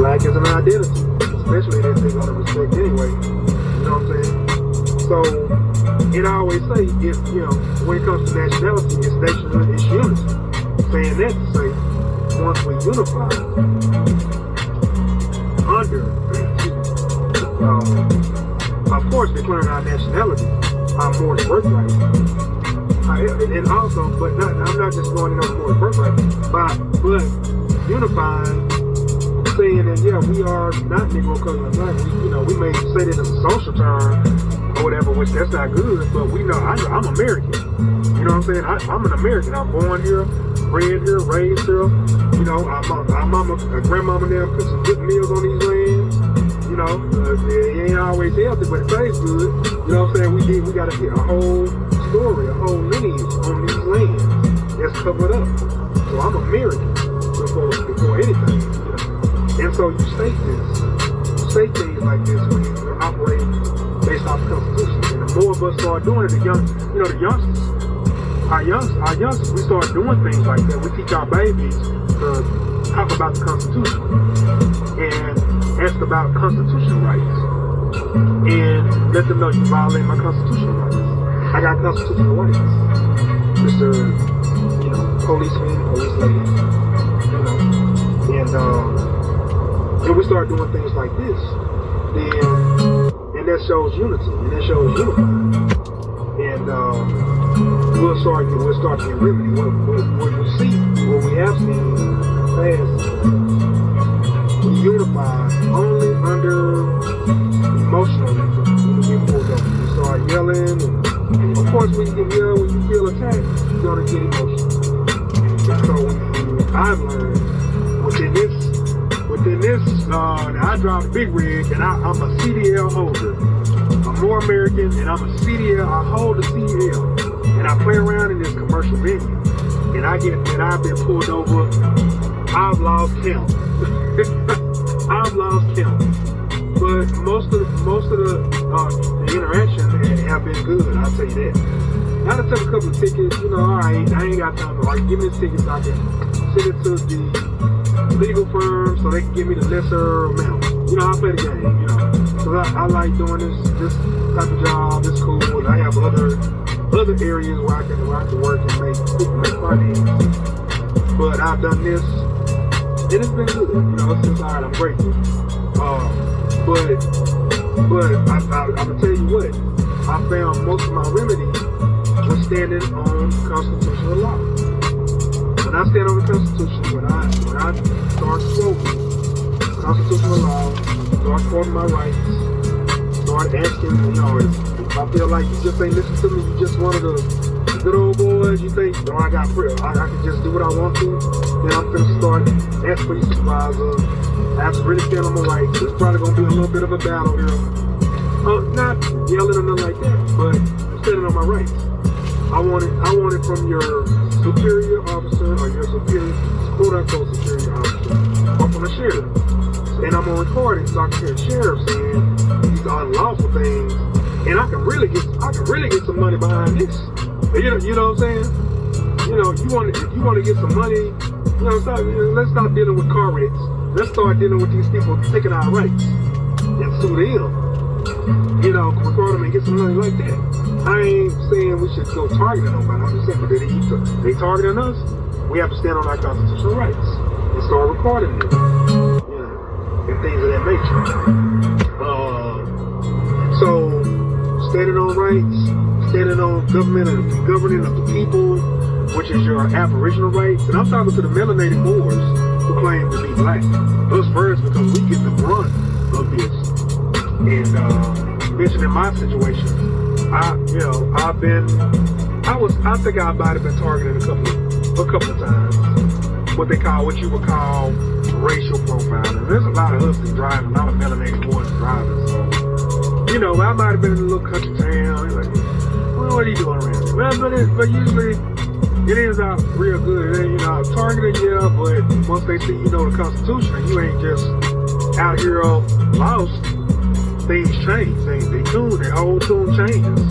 Black is an identity, especially that they're gonna respect anyway. You know what I'm saying? So, and I always say, if when it comes to nationality, it's nationhood, it's unity. Saying that to say, once we unify under, of course, declaring our nationality, our Morris birthright, and also, but I'm not just going in on Morris birthright, but unifying, saying that we are not Negro, cousin, and Black. We may say that as a social term or whatever, which that's not good, but we know I'm American. You know what I'm saying? I'm an American. I'm born here, bred here, raised here. Our mama, grandmama now put some good meals on these lands. It ain't always healthy, but it tastes good. You know what I'm saying? We got to get a whole story, a whole lineage on these lands that's covered up. So I'm American before anything. And so you state this. You say things like this when you're operating based off the Constitution. And the more of us start doing it, the youngsters, our youngsters, we start doing things like that. We teach our babies to talk about the Constitution and ask about constitutional rights. And let them know you violate my constitutional rights. I got constitutional rights. Mr. Policeman, police lady. And we start doing things like this, and that shows unity, and that shows unifying. And we'll start to get remedy. What we have seen in the past, we unify only under emotional effort. When we get pulled up, we start yelling, and of course when you yell, when you feel attacked, you're gonna get emotional. And so I've learned within this, I drive a big rig, and I'm a CDL holder. I'm more American, and I'm a CDL. I hold a CDL, and I play around in this commercial venue, and I've been pulled over. I've lost count. I've lost count. But most of the interaction have been good. I'll tell you that. Now to take a couple of tickets, all right, I ain't got time to give me the tickets. I can send it to the legal firm so they can give me the lesser amount. I play the game, So I like doing this type of job. It's cool. I have other areas where I can work and make money. But I've done this, and it's been good. It's just alright. I'm grateful. But I'm gonna tell you what. I found most of my remedy was standing on constitutional law. When I stand on the Constitution, when I start smoking constitutional law, start quoting my rights, start asking, if I feel like you just ain't listen to me, you just one of the good old boys, you think, I can just do what I want to, then I'm going to start asking for your supervisor, I have to really stand on my rights. It's probably going to be a little bit of a battle here. Not yelling or nothing like that, but standing on my rights. I want it from your superior officer or your superior, quote-unquote superior officer, or from the sheriff. And I'm gonna record it so I can hear the sheriff saying these unlawful things, and I can really get some money behind this. You know what I'm saying? If you want to get some money, let's stop dealing with car wrecks. Let's start dealing with these people taking our rights and sue them. Record them and get some money like that. I ain't saying we should go targeting nobody. I'm just saying that they targeting us. We have to stand on our constitutional rights and start recording them, and things of that nature. So, standing on rights, standing on governing of the people, which is your Aboriginal rights. And I'm talking to the melanated Moors who claim to be black. Us first, because we get the brunt of this. And mentioning my situation, I think I might have been targeted a couple of times. What you would call racial profiling. There's a lot of us that's driving, a lot of melanated boys driving. So, I might have been in a little country town. Like, well, what are you doing around here? Well, but usually it is out real good. Targeted, but once they see the Constitution, and you ain't just out here lost. Things change. Their whole tune changes.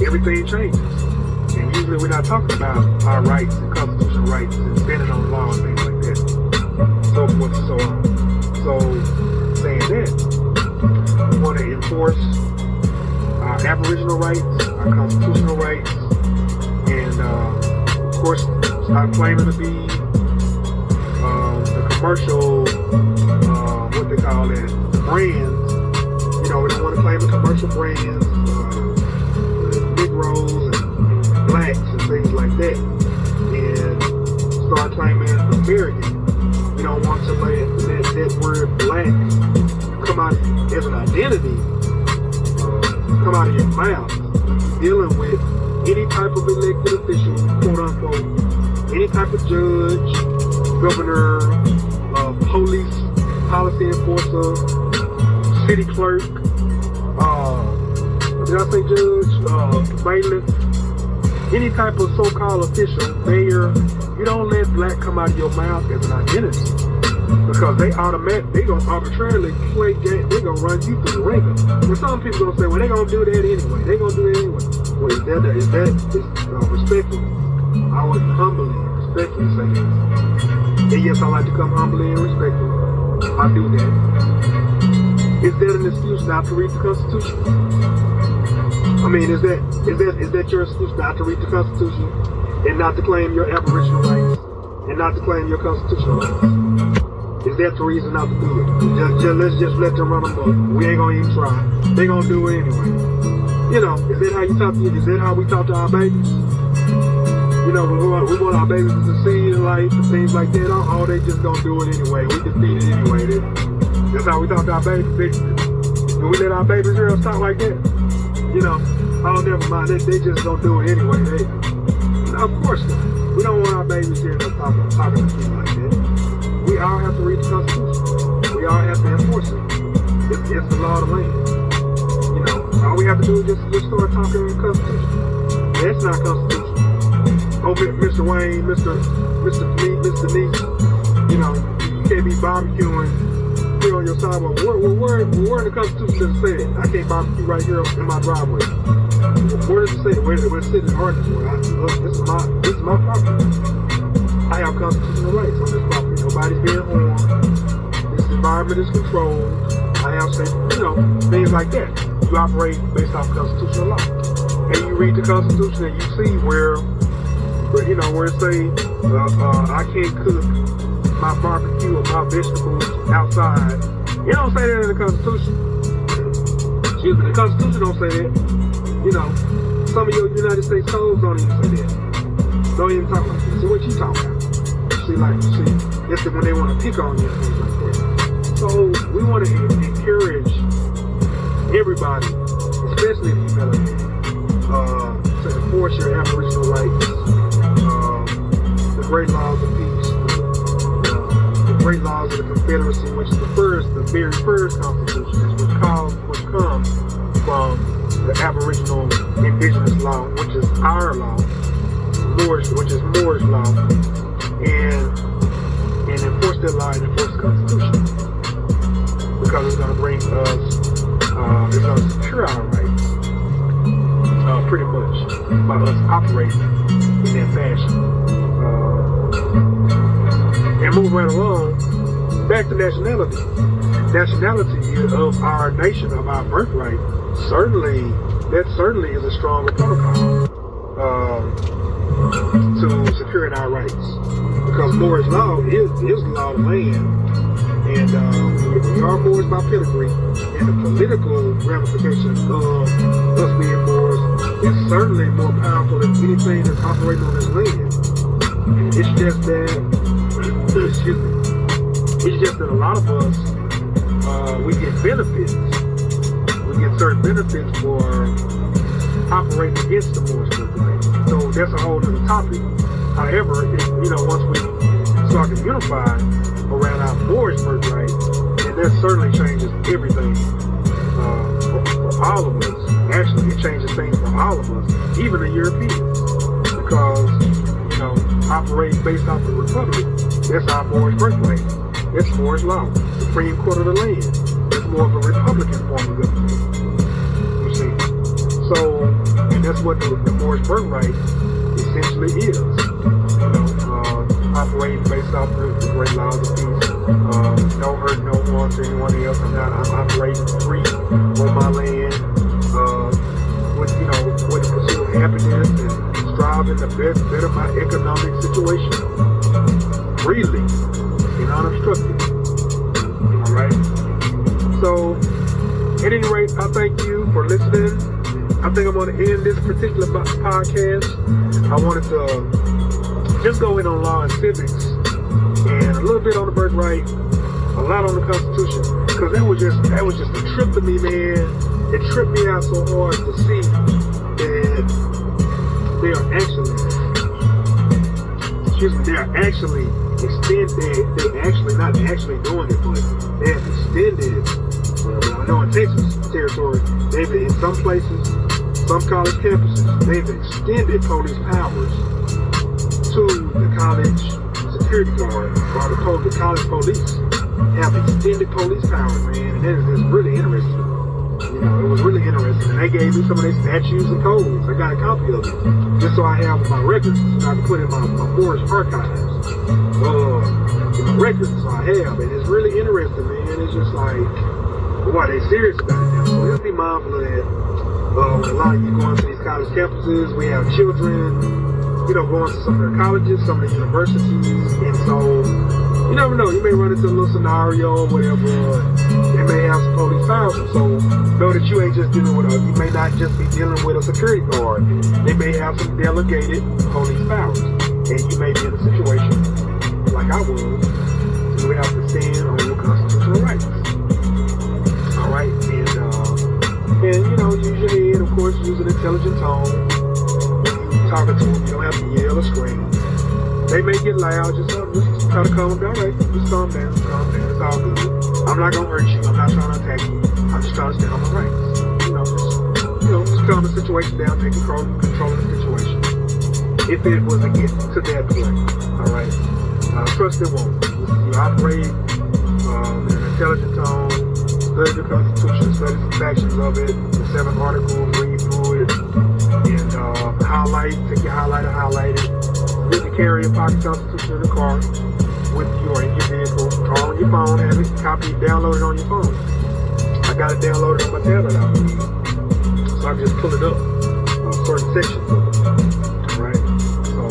Everything changes. And usually we're not talking about our rights and constitutional rights and standing on law and things like that. So forth and so on. So rights, our constitutional rights, and of course, stop claiming to be the commercial, what they call it, the brands. You know, we don't want to claim the commercial brands, Negroes and blacks and things like that, and start claiming American. You don't want to let that word black come out as an identity, come out of your mouth. Dealing with any type of elected official, quote unquote, any type of judge, governor, police, policy enforcer, city clerk, did I say judge, bailiff, any type of so-called official, mayor. You don't let black come out of your mouth as an identity, because they gonna arbitrarily play game. They gonna run you through the ringer. And some people gonna say, well, they gonna do that anyway. They gonna do it anyway. Well, is that respectful? I would humbly, respectfully say this. And yes, I like to come humbly and respectfully. I do that. Is that an excuse not to read the Constitution? I mean, is that your excuse not to read the Constitution and not to claim your aboriginal rights and not to claim your constitutional rights? Is that the reason not to do it? Let's just let them run them up. We ain't gonna even try. They gonna do it anyway. You know, is that how you talk to you? Is that how we talk to our babies? You know, we want our babies to succeed in life and things like that. Oh, they just gonna do it anyway. We defeat it anyway. That's how we talk to our babies. Do we let our babies hear us talk like that? You know, oh, never mind. They just gonna do it anyway. Of course not. We don't want our babies hearing us talking to people like that. We all have to read the Constitution. We all have to enforce it. It's the law of the land. You know, all we have to do is just start talking the Constitution. That's not constitutional. Oh, Mr. Wayne, Mr. Neat, you know, you can't be barbecuing here on your sidewalk. Where in the Constitution does it say it? I can't barbecue right here in my driveway. Where does it say it? Where does it say the ordinance? This is my property. I have constitutional rights on this property. Nobody's being harmed. This environment is controlled. I have safe, you know, things like that. You operate based off constitutional law. And you read the Constitution and you see where it say, I can't cook my barbecue or my vegetables outside. It don't say that in the Constitution. Excuse me, the Constitution don't say that. You know, some of your United States codes don't even say that. Don't even talk like that. So what you talking about? It's when they want to pick on you and things like that. So we want to encourage everybody, especially if you're to enforce your aboriginal rights, the great laws of peace, the great laws of the Confederacy, which is the very first Constitution, which comes from the Aboriginal Indigenous law, which is our law, which is Moore's law, and enforce that law and enforce the Constitution, because it's going to bring us, it's going to secure our rights, pretty much, by us operating in that fashion. And move right along, back to nationality. Nationality of our nation, of our birthright, that certainly is a stronger protocol to securing our rights. Because Moore's law is the law of the land. And we are Moors by pedigree. And the political ramifications of us being Moors is certainly more powerful than anything that's operating on this land. It's just that, a lot of us, we get benefits. We get certain benefits for operating against the Moors birthright. So that's a whole other topic. However, once we start to unify around our Moorish birthright, and that certainly changes everything for all of us. Actually, it changes things for all of us, even the Europeans, because operating based off the Republic, that's our Moorish birthright. That's Moorish law, Supreme Court of the land. It's more of a Republican form of government. You see, so and that's what the Moorish birthright essentially is. Operating based off the great laws of peace. No hurt, no harm to anyone else. I'm operating free on my land. With job and to better my economic situation freely and unobstructed. All right. So, at any rate, I thank you for listening. I think I'm going to end this particular podcast. I wanted to just go in on law and civics and a little bit on the birthright, a lot on the Constitution, because that was just a trip to me, man. It tripped me out so hard to see that they are actually not actually doing it, but they have extended. Well, I know in Texas territory, they've in some places, some college campuses, they've extended police powers to the college security guard or the college police have extended police powers, man, and that is really interesting. You know, it was really interesting, and they gave me some of their statutes and codes. I got a copy of it, just so I have my records, so I can put in my Morris archives. My records, so I have, and it's really interesting, man. It's just like, boy, they serious about it now. So let's be mindful of that. A lot of you going to these college campuses, we have children, you know, going to some of their colleges, some of the universities, and so you never know. You may run into a little scenario or whatever. They may have some police powers, so know that you ain't just dealing with you may not just be dealing with a security guard. They may have some delegated police powers, and you may be in a situation like I was, so you have to stand on your constitutional rights. All right, and you know, use your head, of course, use an intelligent tone. When you talking to them, you don't have to yell or scream. They may get loud, just try to calm them down. All right, just calm down, it's all good. I'm not gonna hurt you, I'm not trying to attack you, I'm just trying to stand on my rights. Just calm the situation down, take control of the situation. If it was to get to that point, all right. Trust it won't. You operate in an intelligent tone, study the Constitution, study some factions of it, the 7 articles, read through it, and take your highlighter, highlight it. You can carry a pocket Constitution in the car with you or in your vehicle, or on your phone, have it copy, download it on your phone. I got it downloaded on my tablet out here. So I can just pull it up, certain sections of it. Alright? So,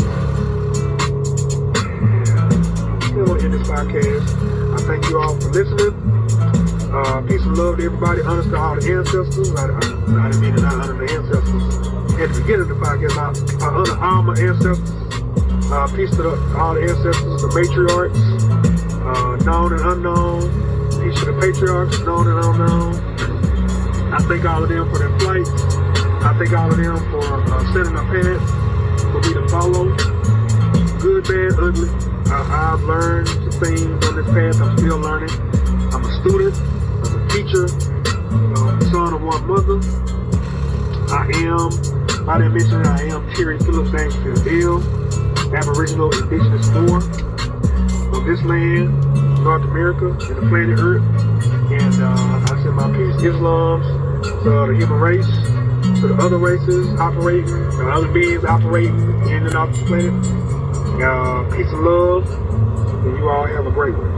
I'm going to end this podcast. I thank you all for listening. Peace and love to everybody. Honor to all the ancestors. I didn't mean to not honor the ancestors. At the beginning of the podcast, I honor all my ancestors. Peace to all the ancestors, the matriarchs, known and unknown. Peace to the patriarchs, known and unknown. I thank all of them for their flights. I thank all of them for setting a path for me to follow. Good, bad, ugly. I've learned some things on this path. I'm still learning. I'm a student. I'm a teacher. Son of one mother. I didn't mention that I am Terry Phillips Dangerfield Bill, Aboriginal Indigenous born of this land, North America, and the planet Earth. And I send my peace, Islam, to the human race, to the other races operating, the other beings operating in and off the planet. Peace and love, and you all have a great one.